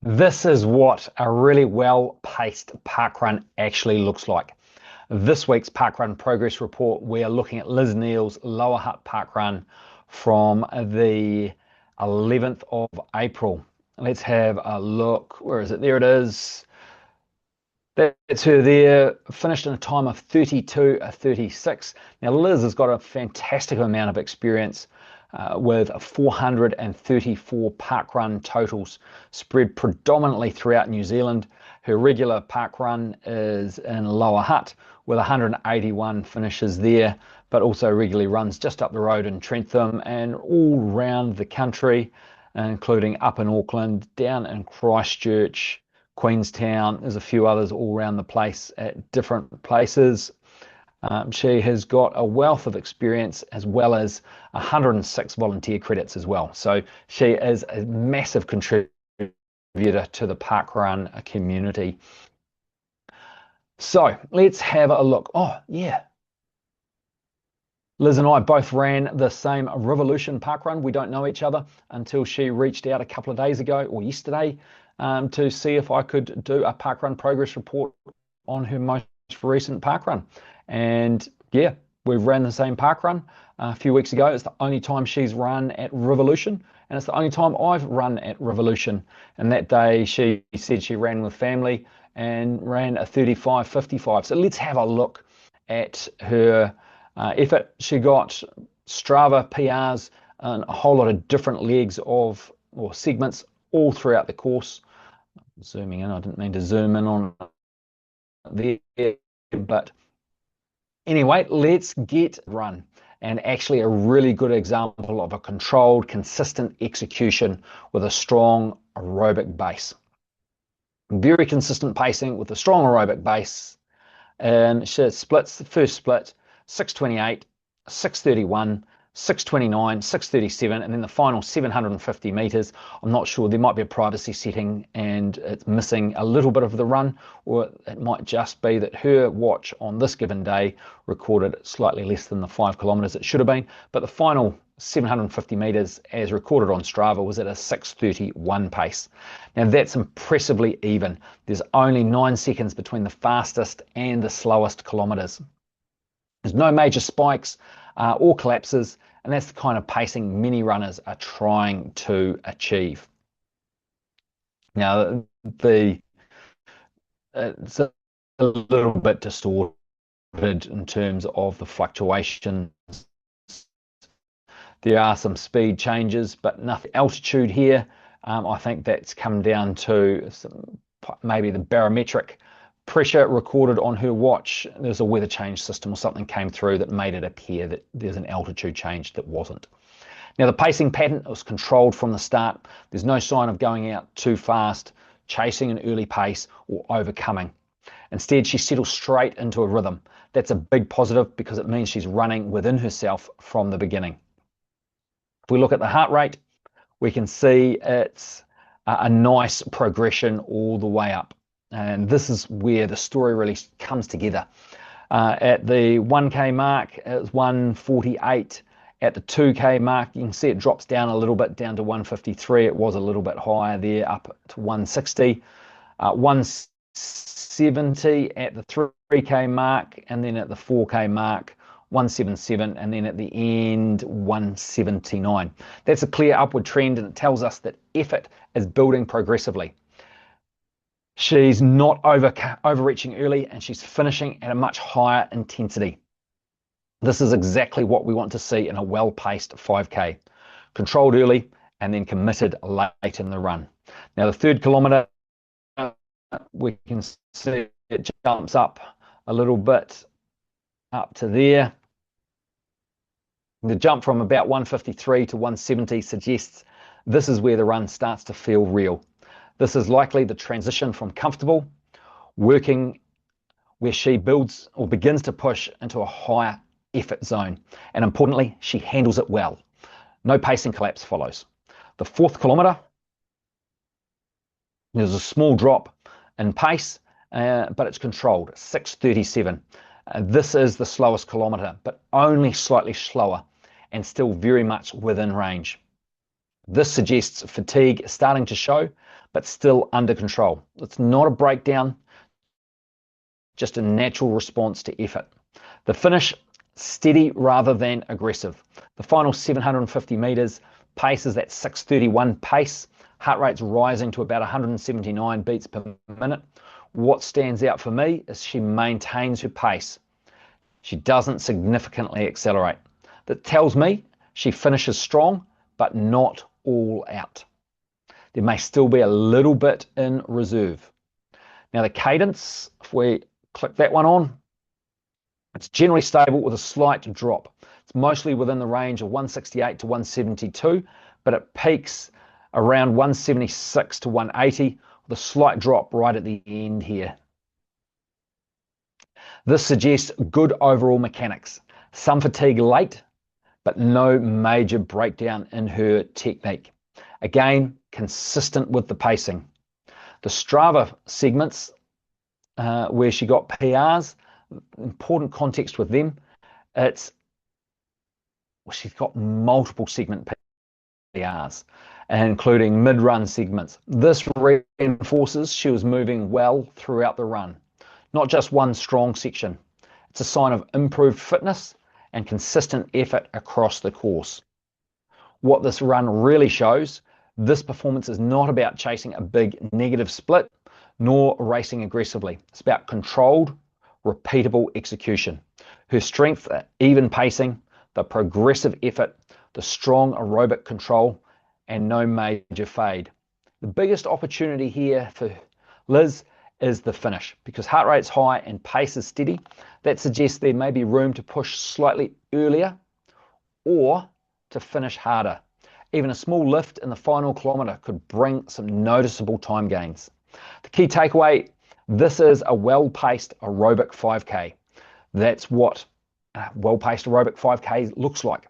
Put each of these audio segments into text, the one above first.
This is what a really well-paced parkrun actually looks like. This week's parkrun progress report, we are looking at Liz Neill's Lower Hutt parkrun from the 11th of April. Let's have a look. Where is it? There it is. That's her there, finished in a time of 32:36. Now, Liz has got a fantastic amount of experience with 434 parkrun totals spread predominantly throughout New Zealand. Her regular parkrun is in Lower Hutt with 181 finishes there, but also regularly runs just up the road in Trentham and all round the country, including up in Auckland, down in Christchurch, Queenstown. There's a few others all around the place at different places. She has got a wealth of experience as well as 106 volunteer credits as well. So she is a massive contributor to the parkrun community. So let's have a look. Oh, yeah. Liz and I both ran the same Revolution parkrun. We don't know each other until she reached out a couple of days ago or yesterday to see if I could do a parkrun progress report on her most recent parkrun. And yeah, we've ran the same parkrun a few weeks ago. It's the only time she's run at Revolution, and it's the only time I've run at Revolution. And that day she said she ran with family and ran a 35:55. So let's have a look at her effort. She got Strava PRs and a whole lot of different legs of or segments all throughout the course. Zooming in, I didn't mean to zoom in on there, but anyway, let's get run. And actually a really good example of a controlled, consistent execution with a strong aerobic base. Very consistent pacing with a strong aerobic base. And she splits, the first split, 6:28, 6:31, 6:29, 6:37, and then the final 750 meters. I'm not sure, there might be a privacy setting and it's missing a little bit of the run, or it might just be that her watch on this given day recorded slightly less than the 5 kilometers it should have been. But the final 750 meters as recorded on Strava was at a 6:31 pace. Now that's impressively even. There's only 9 seconds between the fastest and the slowest kilometers. There's no major spikes or collapses, and that's the kind of pacing many runners are trying to achieve. Now, it's a little bit distorted in terms of the fluctuations. There are some speed changes, but nothing. Altitude here, I think that's come down to maybe the barometric pressure recorded on her watch. There's a weather change system or something came through that made it appear that there's an altitude change that wasn't. Now the pacing pattern was controlled from the start. There's no sign of going out too fast, chasing an early pace, or overcoming. Instead, she settles straight into a rhythm. That's a big positive because it means she's running within herself from the beginning. If we look at the heart rate, we can see it's a nice progression all the way up. And this is where the story really comes together. At the 1K mark, it was 1:48. At the 2K mark, you can see it drops down a little bit, down to 1:53. It was a little bit higher there, up to 1:60. 1:70 at the 3K mark, and then at the 4K mark, 1:77, and then at the end, 1:79. That's a clear upward trend, and it tells us that effort is building progressively. She's not overreaching early, and she's finishing at a much higher intensity. This is exactly what we want to see in a well-paced 5K. Controlled early and then committed late in the run. Now the 3rd kilometre, we can see it jumps up a little bit up to there. The jump from about 1:53 to 1:70 suggests this is where the run starts to feel real. This is likely the transition from comfortable, working, where she builds or begins to push into a higher effort zone. And importantly, she handles it well. No pacing collapse follows. The 4th kilometre, there's a small drop in pace, but it's controlled, 6:37. This is the slowest kilometre, but only slightly slower and still very much within range. This suggests fatigue starting to show, but still under control. It's not a breakdown, just a natural response to effort. The finish, steady rather than aggressive. The final 750 meters, pace is that 6:31 pace. Heart rate's rising to about 179 beats per minute. What stands out for me is she maintains her pace. She doesn't significantly accelerate. That tells me she finishes strong, but not all out. There may still be a little bit in reserve. Now the cadence, if we click that one on, it's generally stable with a slight drop. It's mostly within the range of 168 to 172, but it peaks around 176 to 180 with a slight drop right at the end here. This suggests good overall mechanics. Some fatigue late, but no major breakdown in her technique. Again, consistent with the pacing. The Strava segments where she got PRs, important context with them, she's got multiple segment PRs, including mid-run segments. This reinforces she was moving well throughout the run, not just one strong section. It's a sign of improved fitness and consistent effort across the course. What this run really shows, this performance is not about chasing a big negative split, nor racing aggressively. It's about controlled, repeatable execution. Her strength, even pacing, the progressive effort, the strong aerobic control, and no major fade. The biggest opportunity here for Liz is the finish. Because heart rate's high and pace is steady, that suggests there may be room to push slightly earlier or to finish harder. Even a small lift in the final kilometre could bring some noticeable time gains. The key takeaway, this is a well-paced aerobic 5K. That's what a well-paced aerobic 5K looks like.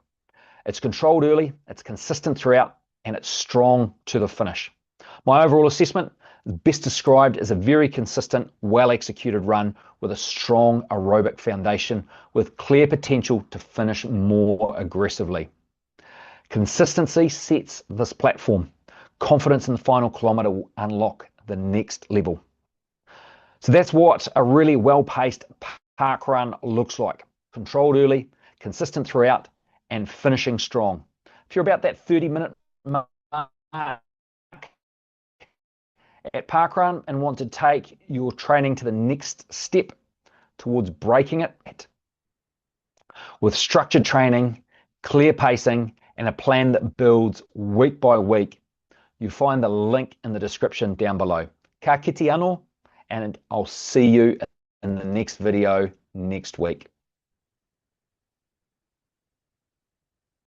It's controlled early, it's consistent throughout, and it's strong to the finish. My overall assessment is best described as a very consistent, well-executed run with a strong aerobic foundation with clear potential to finish more aggressively. Consistency sets this platform. Confidence in the final kilometre will unlock the next level. So that's what a really well-paced park run looks like. Controlled early, consistent throughout, and finishing strong. If you're about that 30-minute mark at parkrun and want to take your training to the next step towards breaking it, with structured training, clear pacing, and a plan that builds week by week, you find the link in the description down below. Ka kite anō, and I'll see you in the next video next week.